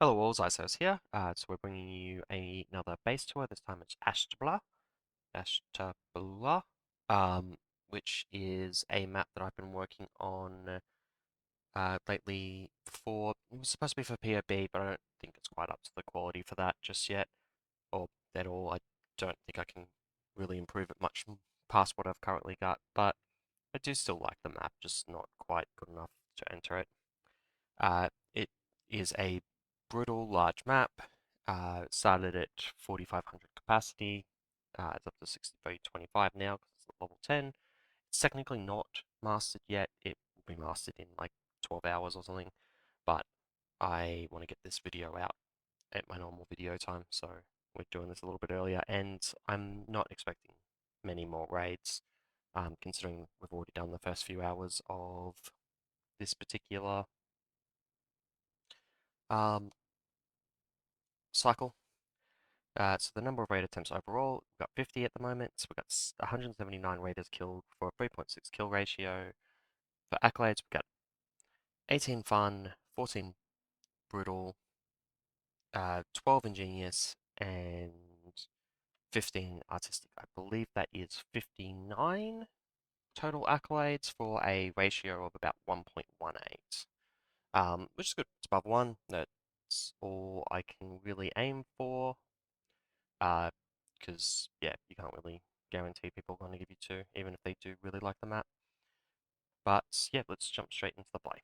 Hello all, Xyceres here. So we're bringing you another base tour. This time it's Ashtabula, um, which is a map that I've been working on lately for, it was supposed to be for POB, but I don't think it's quite up to the quality for that just yet, or at all. I don't think I can really improve it much past what I've currently got, but I do still like the map, just not quite good enough to enter it. It is a brutal large map. Started at 4,500 capacity. It's up to 6,325 now because it's at level 10. It's technically not mastered yet. It will be mastered in like 12 hours or something. But I want to get this video out at my normal video time, so we're doing this a little bit earlier. And I'm not expecting many more raids, considering we've already done the first few hours of this particular um, cycle. So the number of raid attempts overall, we've got 50 at the moment. So we've got 179 raiders killed for a 3.6 kill ratio. For accolades, we've got 18 fun, 14 brutal, 12 ingenious, and 15 artistic. I believe that is 59 total accolades for a ratio of about 1.18, which is good. It's above 1. That's all I can really aim for. Because yeah, you can't really guarantee people are going to give you 2, even if they do really like the map. But yeah, let's jump straight into the play.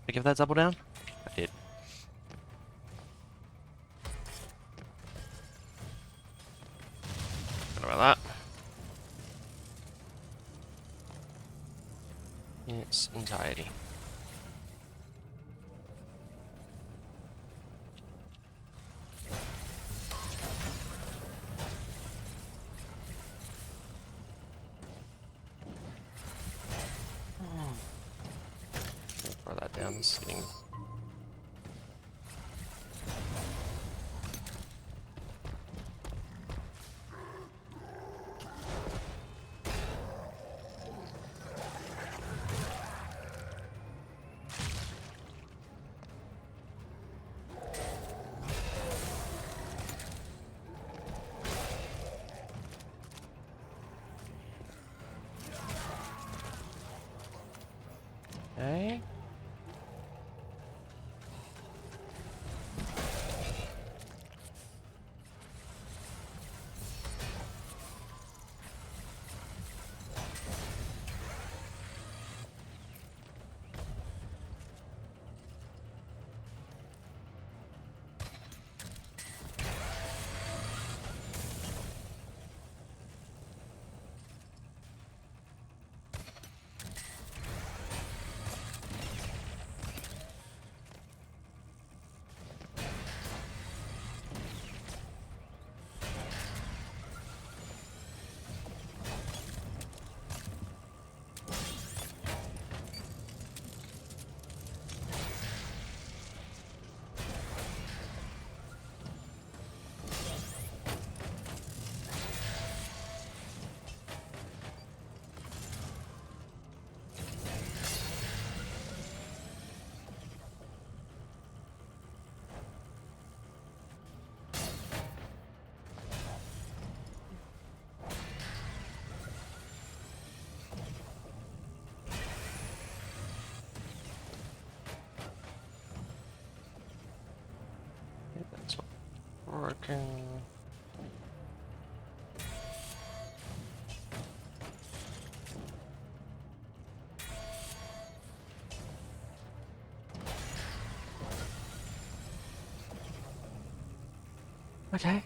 I give that double down? I did. What about that? In its entirety. Throw that down. It's getting. Okay. broken. Okay.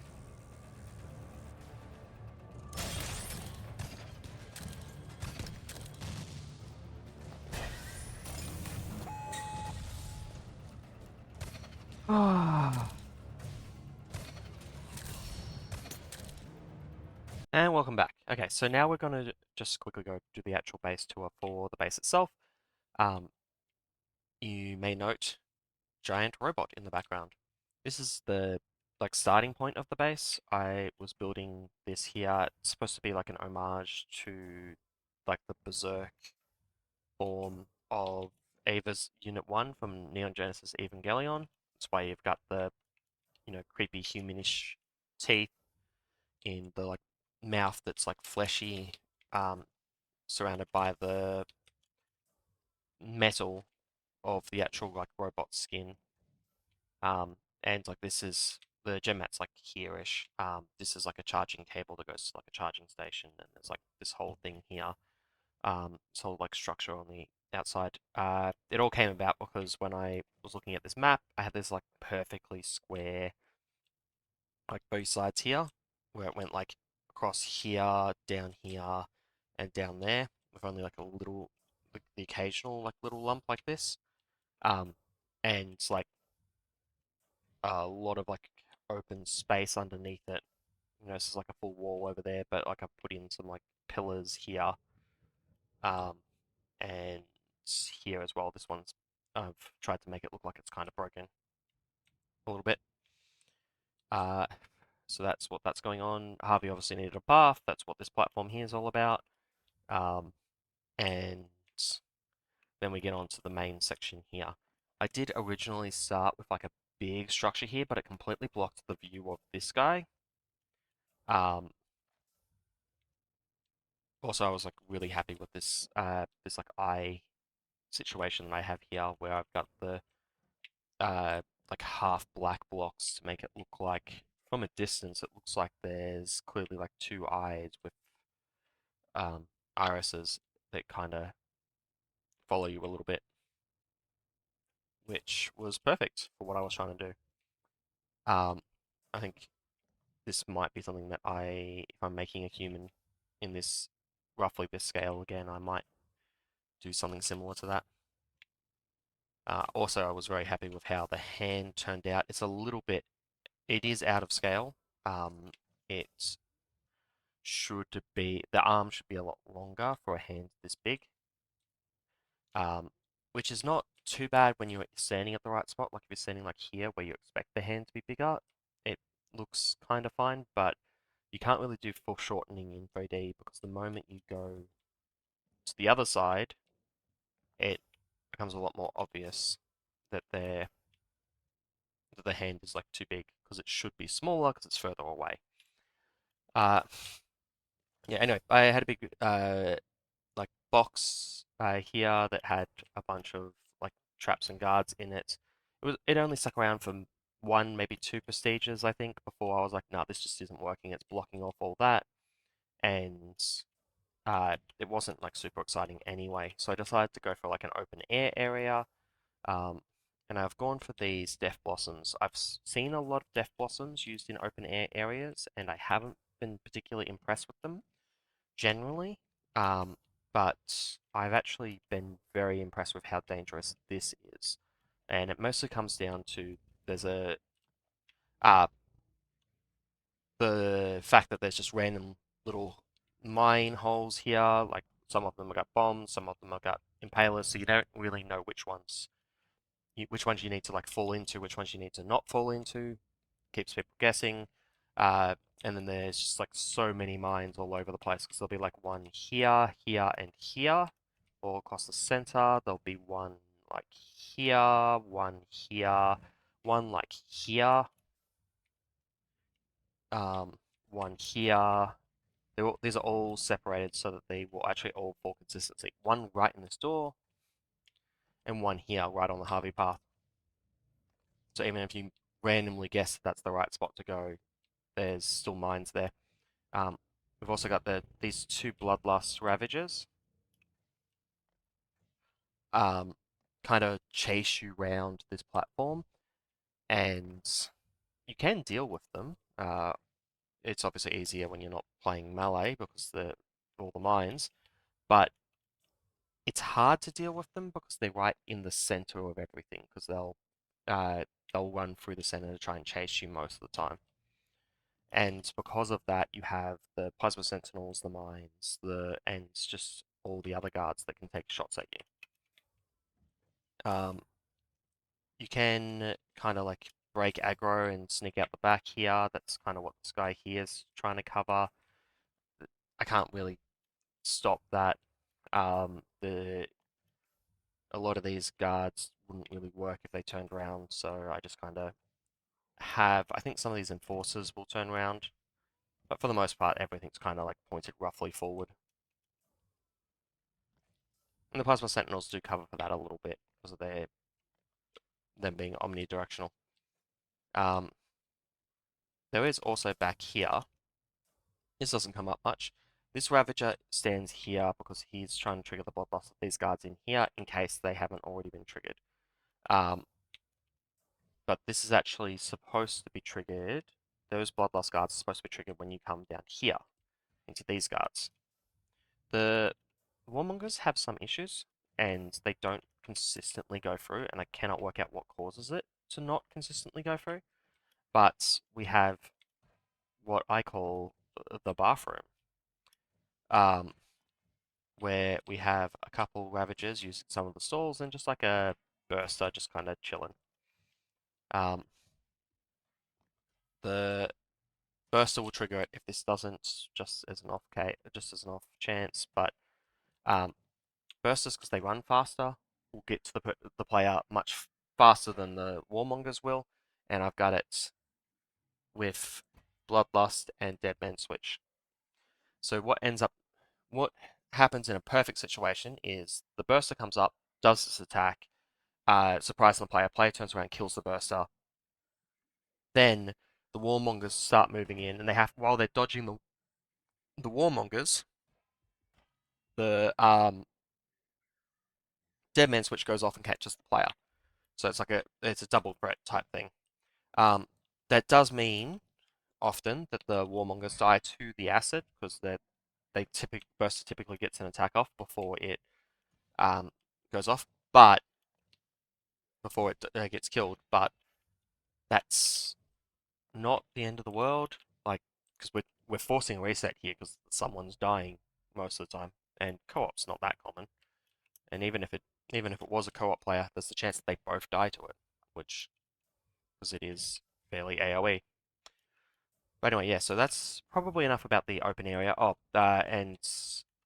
Ah. And welcome back. Okay, so now we're going to just quickly go do the actual base tour for the base itself. Um, you may note giant robot in the background. This is the starting point of the base. I was building this here. It's supposed to be like an homage to like the berserk form of Ava's Unit 1 from Neon Genesis Evangelion. That's why you've got the, creepy humanish teeth in the like mouth that's like fleshy, um, surrounded by the metal of the actual like robot skin. And like this is the gem mat's like here-ish. This is like a charging cable that goes to like a charging station, and there's like this whole thing here. This whole like structure on the outside. It all came about because when I was looking at this map, I had this like perfectly square like both sides here, where it went like across here, down here, and down there, with only like a little, like the occasional like little lump like this. Um, and it's like a lot of like open space underneath it. This is like a full wall over there, but like I've put in some like pillars here, um, and here as well. This one's I've tried to make it look like it's kind of broken a little bit. Uh, so that's what that's going on. Harvey obviously needed a bath. That's what this platform here is all about. Um, and then we get on to the main section here. I did originally start with like a big structure here, but it completely blocked the view of this guy. Um, Also, I was like really happy with this like eye situation that I have here, where I've got the uh like half black blocks to make it look like from a distance it looks like there's clearly like two eyes with um irises that kind of follow you a little bit, which was perfect for what I was trying to do. Um, I think this might be something that if I'm making a human in this roughly this scale again, I might do something similar to that. Also, I was very happy with how the hand turned out. It is out of scale. It the arm should be a lot longer for a hand this big, um, which is not too bad when you're standing at the right spot. Like if you're standing like here where you expect the hand to be bigger, it looks kind of fine, but you can't really do foreshortening in 3D because the moment you go to the other side, it becomes a lot more obvious that the hand is like too big because it should be smaller because it's further away. Uh, yeah. Anyway, I had a big like box here that had a bunch of like traps and guards in it. It only stuck around for one, maybe two prestiges, I think, before I was like, no, this just isn't working. It's blocking off all that, and it wasn't like super exciting anyway. So I decided to go for like an open air area. Um, and I've gone for these death blossoms. I've seen a lot of death blossoms used in open air areas, and I haven't been particularly impressed with them generally. Um, but I've actually been very impressed with how dangerous this is. And it mostly comes down to there's a uh, the fact that there's just random little mine holes here. Like some of them have got bombs, some of them have got impalers, so you don't really know which ones you need to like fall into, which ones you need to not fall into. Keeps people guessing. Uh, and then there's just like so many mines all over the place because there'll be like one here, here, and here, all across the center. There'll be one like here, one like here, um, one here. These are all separated so that they will actually all fall consistency. One right in this door, and one here, right on the Harvey path. So even if you randomly guess that that's the right spot to go, there's still mines there. Um, we've also got these two Bloodlust Ravagers, um, kind of chase you round this platform, and you can deal with them. It's obviously easier when you're not playing melee because all the mines, but it's hard to deal with them because they're right in the center of everything because uh, they'll run through the center to try and chase you most of the time. And because of that, you have the plasma sentinels, the mines, and just all the other guards that can take shots at you. You can kind of like break aggro and sneak out the back here. That's kind of what this guy here is trying to cover. I can't really stop that. The A lot of these guards wouldn't really work if they turned around, so I just kind of I think some of these enforcers will turn around, but for the most part, everything's kind of like pointed roughly forward. And the Plasma Sentinels do cover for that a little bit because of them being omnidirectional. Um, there is also back here. This doesn't come up much. This Ravager stands here because he's trying to trigger the Bloodlust of these guards in here in case they haven't already been triggered. Um, but this is actually supposed to be triggered. Those Bloodlust guards are supposed to be triggered when you come down here into these guards. The Warmongers have some issues, and they don't consistently go through, and I cannot work out what causes it to not consistently go through. But we have what I call the bathroom, um, where we have a couple Ravagers using some of the stalls and just like a Burster just kind of chilling. Um, the Burster will trigger it if this doesn't, just as an off chance. But Bursters, because they run faster, will get to the player much faster than the Warmongers will, and I've got it with Bloodlust and Dead Man Switch. So what happens in a perfect situation is the Burster comes up, does this attack, surprising the player. Player turns around, kills the Burster. Then the Warmongers start moving in, and while they're dodging the Warmongers, the Dead Man Switch goes off and catches the player. So it's a double threat type thing. Um, that does mean often that the Warmongers die to the acid because Burster typically gets an attack off before it goes off, but before it gets killed. But that's not the end of the world, like because we're forcing a reset here because someone's dying most of the time, and co-op's not that common. And even if it was a co-op player, there's the chance that they both die to it, which because it is fairly AoE. But anyway, yeah, so that's probably enough about the open area. And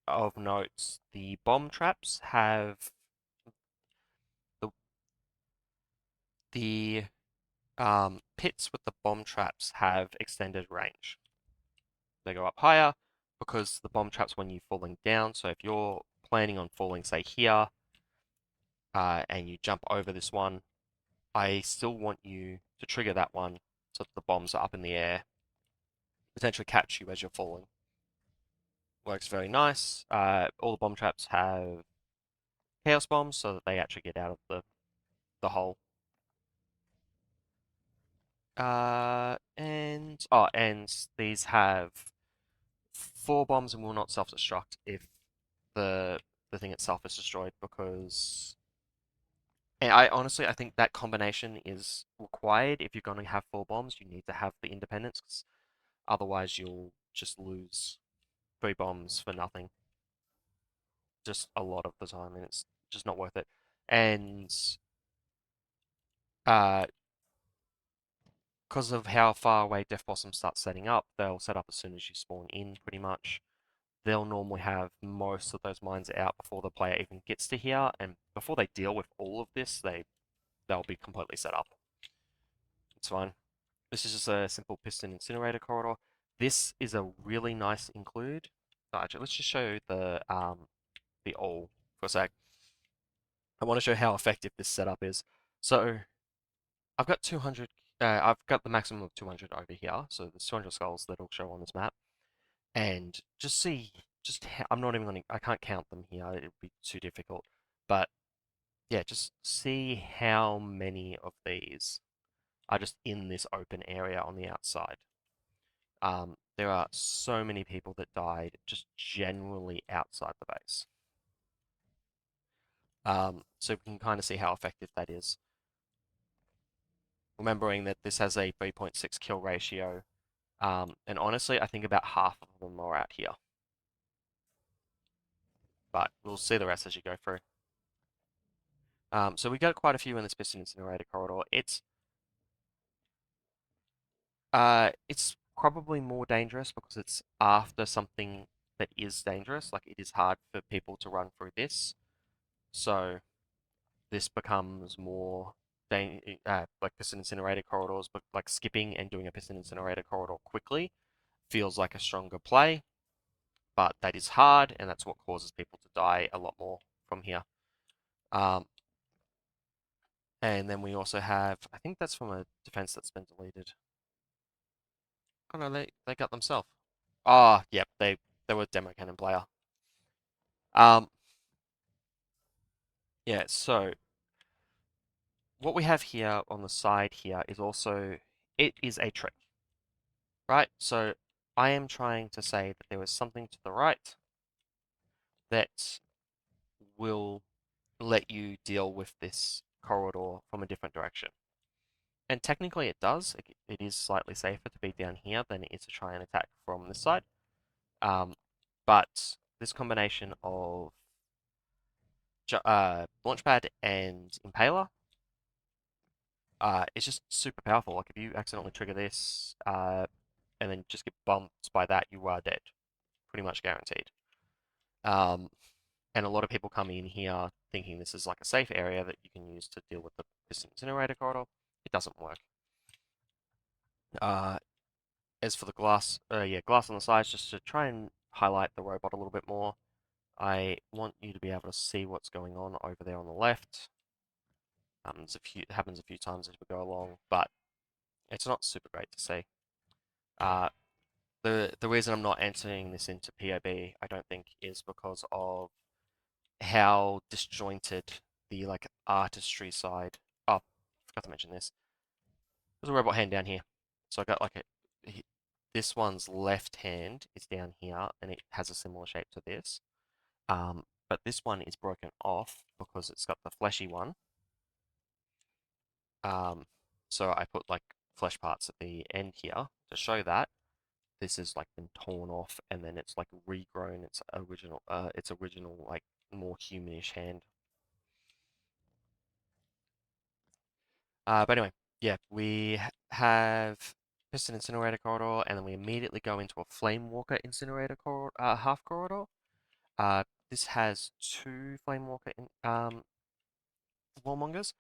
of note, the bomb traps have the the pits with the bomb traps have extended range. They go up higher because the bomb traps when you're falling down. So if you're planning on falling, say here, and you jump over this one, I still want you to trigger that one so that the bombs are up in the air, potentially catch you as you're falling. Works very nice. All the bomb traps have chaos bombs so that they actually get out of the hole. And these have 4 bombs and will not self-destruct if the the thing itself is destroyed because. And I think that combination is required if you're going to have 4 bombs. You need to have the independence, 'cause otherwise you'll just lose 3 bombs for nothing, just a lot of the time, and it's just not worth it. And uh, because of how far away Death Blossom starts setting up, they'll set up as soon as you spawn in, pretty much. They'll normally have most of those mines out before the player even gets to here, and before they deal with all of this, they'll be completely set up. It's fine. This is just a simple piston incinerator corridor. This is a really nice include. Actually, let's just show the all for a sec. I want to show how effective this setup is. So I've got I've got the maximum of 200 over here, so there's 200 skulls that'll show on this map. And just see, just I'm not even I can't count them here, it would be too difficult. But yeah, just see how many of these are just in this open area on the outside. There are so many people that died just generally outside the base. So we can kind of see how effective that is. Remembering that this has a 3.6 kill ratio, and honestly, I think about half of them are out here. But we'll see the rest as you go through. So we got quite a few in this piston incinerator corridor. It's probably more dangerous because it's after something that is dangerous. Like it is hard for people to run through this. So this becomes more like piston incinerator corridors, but like skipping and doing a piston incinerator corridor quickly feels like a stronger play, but that is hard, and that's what causes people to die a lot more from here. Um, and then we also have, I think that's from a defense that's been deleted. Oh no, they got themselves. Ah, yep, they were demo cannon player. Um, yeah, so what we have here on the side here is also, it is a trick, right? So I am trying to say that there is something to the right that will let you deal with this corridor from a different direction. And technically it does. It is slightly safer to be down here than it is to try and attack from this side. But this combination of Launchpad and Impaler is just super powerful. Like if you accidentally trigger this and then just get bumped by that, you are dead. Pretty much guaranteed. Um, and a lot of people come in here thinking this is like a safe area that you can use to deal with the piston incinerator corridor. It doesn't work. Uh, as for the glass, yeah, glass on the sides, just to try and highlight the robot a little bit more. I want you to be able to see what's going on over there on the left. It happens a few times as we go along, but it's not super great to see. Uh, the reason I'm not entering this into POB, I don't think, is because of how disjointed the like artistry side. Oh, forgot to mention this. There's a robot hand down here, so I got like this one's left hand is down here, and it has a similar shape to this. But this one is broken off because it's got the fleshy one. So I put like flesh parts at the end here to show that this is like been torn off and then it's like regrown its original like more humanish hand. But anyway, yeah, we have piston incinerator corridor, and then we immediately go into a flame walker incinerator corridor, half corridor. This has two flame walker warmongers.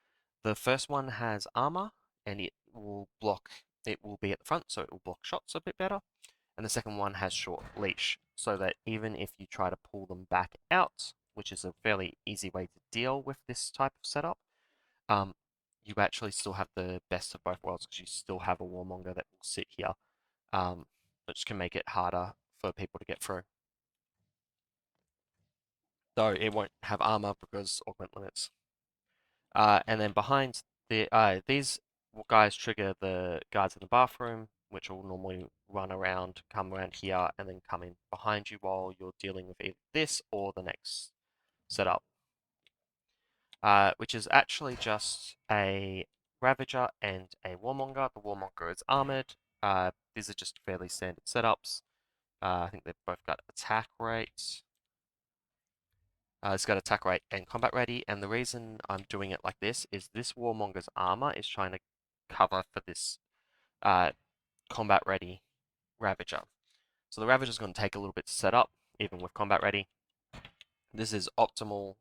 The first one has armor, and it will block. It will be at the front, so it will block shots a bit better. And the second one has short leash, so that even if you try to pull them back out, which is a fairly easy way to deal with this type of setup, um, you actually still have the best of both worlds because you still have a warmonger that will sit here, which can make it harder for people to get through. Though it won't have armor because augment limits. And then behind these guys trigger the guards in the bathroom, which will normally run around, come around here, and then come in behind you while you're dealing with either this or the next setup. Which is actually just a Ravager and a Warmonger. The Warmonger is armored. These are just fairly standard setups. I think they've both got attack rate. It's got attack rate and combat ready, and the reason I'm doing it like this is this Warmonger's armor is trying to cover for this uh, combat ready Ravager. So the Ravager is going to take a little bit to set up, even with combat ready. This is optimal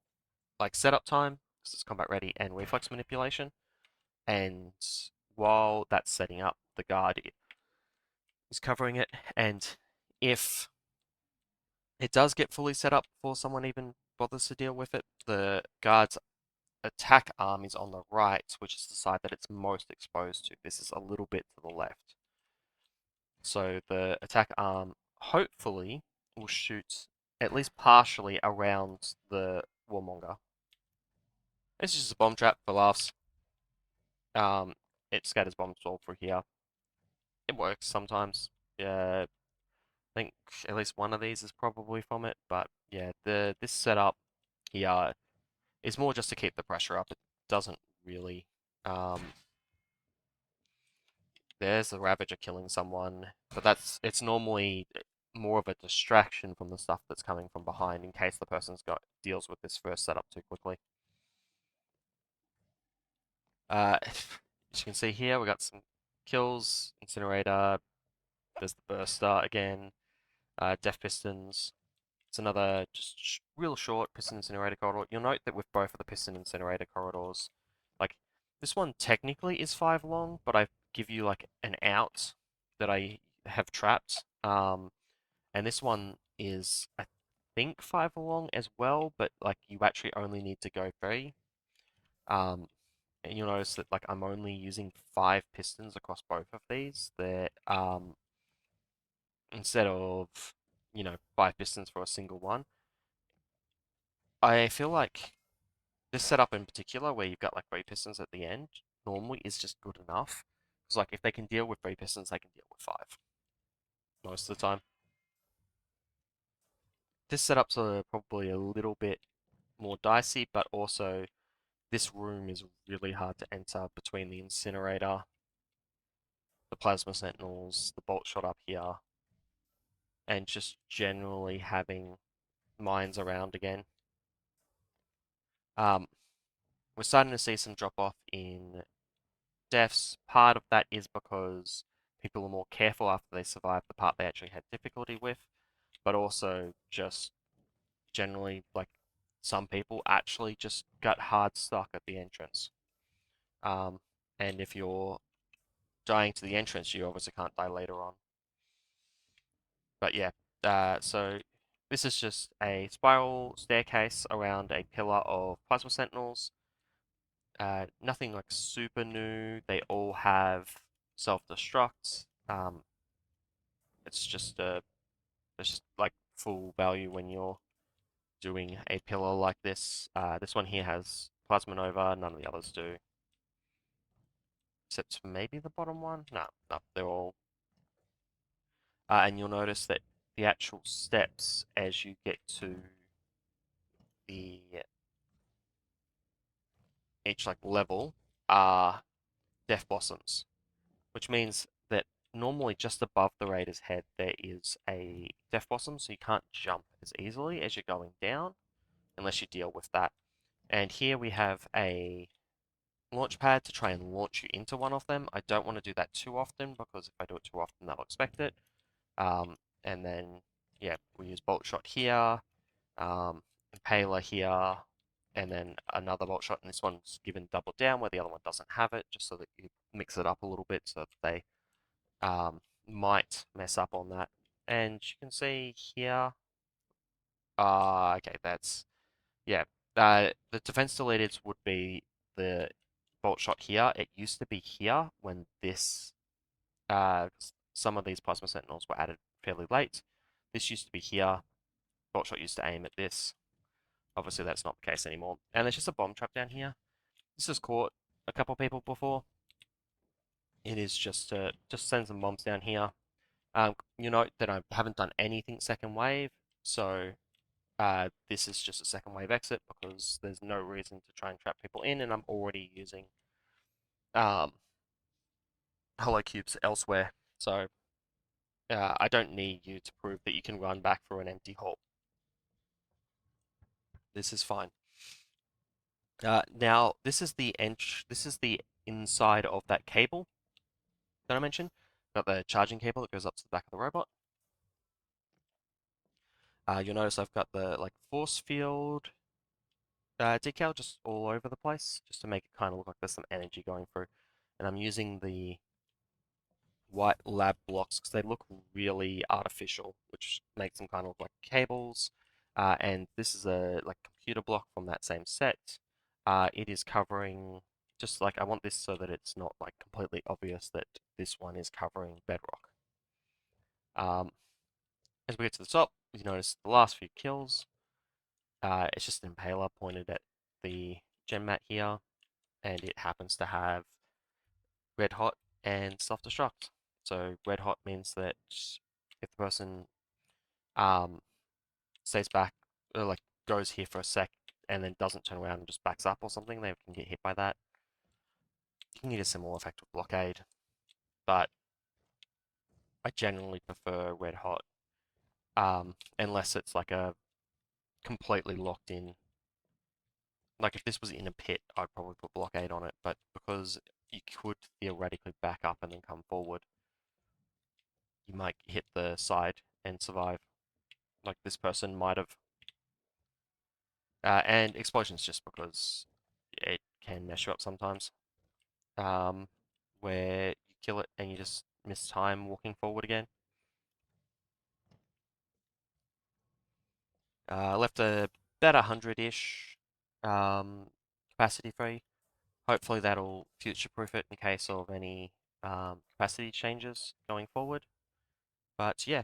like setup time, because it's combat ready and reflex manipulation. And while that's setting up, the guard is covering it. And if it does get fully set up before someone even bothers to deal with it, the guards attack arm is on the right, which is the side that it's most exposed to. This is a little bit to the left. So the attack arm hopefully will shoot at least partially around the warmonger. This is just a bomb trap for laughs. Um, it scatters bombs all through here. It works sometimes. Yeah, I think at least one of these is probably from it. But yeah, this setup here is more just to keep the pressure up. It doesn't really. Um, there's the Ravager killing someone, but it's normally more of a distraction from the stuff that's coming from behind in case the person's got deals with this first setup too quickly. As you can see here, we got some kills, Incinerator, there's the Burster again, Death Pistons. It's another just real short Piston Incinerator corridor. You'll note that with both of the Piston Incinerator corridors, like this one technically is 5 long, but I give you like an out that I have trapped. And this one is I think 5 long as well, but like you actually only need to go 3. Um, and you'll notice that like I'm only using 5 pistons across both of these. They're instead of 5 pistons for a single one. I feel like this setup in particular, where you've got like 3 pistons at the end, normally is just good enough. Because like if they can deal with 3 pistons, they can deal with 5 most of the time. This setup's probably a little bit more dicey, but also this room is really hard to enter between the incinerator, the plasma sentinels, the bolt shot up here, and just generally having mines around again. Um, we're starting to see some drop off in deaths. Part of that is because people are more careful after they survive the part they actually had difficulty with, but also just generally like some people actually just got hard stuck at the entrance. Um, and if you're dying to the entrance, you obviously can't die later on. But yeah, so this is just a spiral staircase around a pillar of plasma sentinels. Nothing like super new. They all have self-destruct. It's just like full value when you're doing a pillar like this. This one here has plasma nova. None of the others do, except maybe the bottom one. No, no, they're all. And you'll notice that the actual steps as you get to the each like level are death blossoms, which means that normally just above the raider's head there is a death blossom, so you can't jump as easily as you're going down unless you deal with that. And here we have a launch pad to try and launch you into one of them. I don't want to do that too often because if I do it too often, they'll expect it. And then, yeah, we use bolt shot here, impaler here, and then another bolt shot. And this one's given double down where the other one doesn't have it, just so that you mix it up a little bit so that they might mess up on that. And you can see here, okay, that's, yeah, the defense deleted would be the bolt shot here. It used to be here when this, some of these plasma sentinels were added fairly late. This used to be here. Bolt shot used to aim at this. Obviously, that's not the case anymore. And there's just a bomb trap down here. This has caught a couple people before. It is just send some bombs down here. You note that I haven't done anything second wave, so this is just a second wave exit because there's no reason to try and trap people in, and I'm already using um, hollow cubes elsewhere. So I don't need you to prove that you can run back through an empty hole. This is fine. Now this is the inside of that cable that I mentioned. Got the charging cable that goes up to the back of the robot. You'll notice I've got the like force field decal just all over the place, just to make it kind of look like there's some energy going through. And I'm using the white lab blocks because they look really artificial, which makes them kind of look like cables. And this is a like computer block from that same set. It is covering, just like I want this so that it's not like completely obvious that this one is covering bedrock. Um, as we get to the top, you notice the last few kills. It's just an impaler pointed at the gem mat here, and it happens to have red hot and self-destruct. So red hot means that if the person um, stays back, or like goes here for a sec and then doesn't turn around and just backs up or something, they can get hit by that. You can get a similar effect with blockade, but I generally prefer red hot, unless it's like a completely locked in. Like if this was in a pit, I'd probably put blockade on it, but because you could theoretically back up and then come forward, you might hit the side and survive. Like this person might have. And explosions just because it can mess you up sometimes. Um, where you kill it and you just miss time walking forward again. Left about 100-ish capacity free. Hopefully that'll future-proof it in case of any capacity changes going forward. But yeah,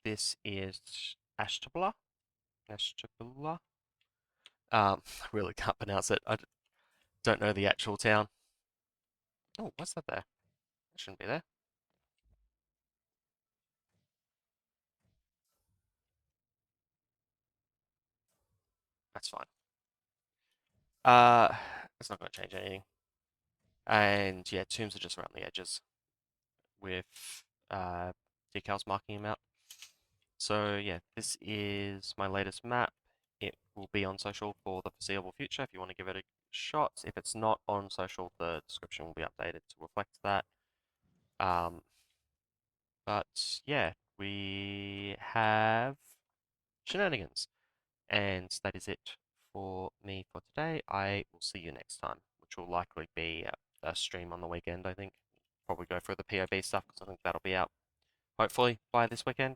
this is Ashtabula. Ashtabula. I really can't pronounce it. I don't know the actual town. Oh, what's that there? That shouldn't be there. That's fine. Uh, it's not going to change anything. And yeah, tombs are just around the edges with uh, decals marking them out. So yeah, this is my latest map. It will be on social for the foreseeable future if you want to give it a shot. If it's not on social, the description will be updated to reflect that. Um, but yeah, we have shenanigans. And that is it for me for today. I will see you next time, which will likely be a stream on the weekend, I think. Probably go through the POB stuff because I think that'll be out hopefully by this weekend.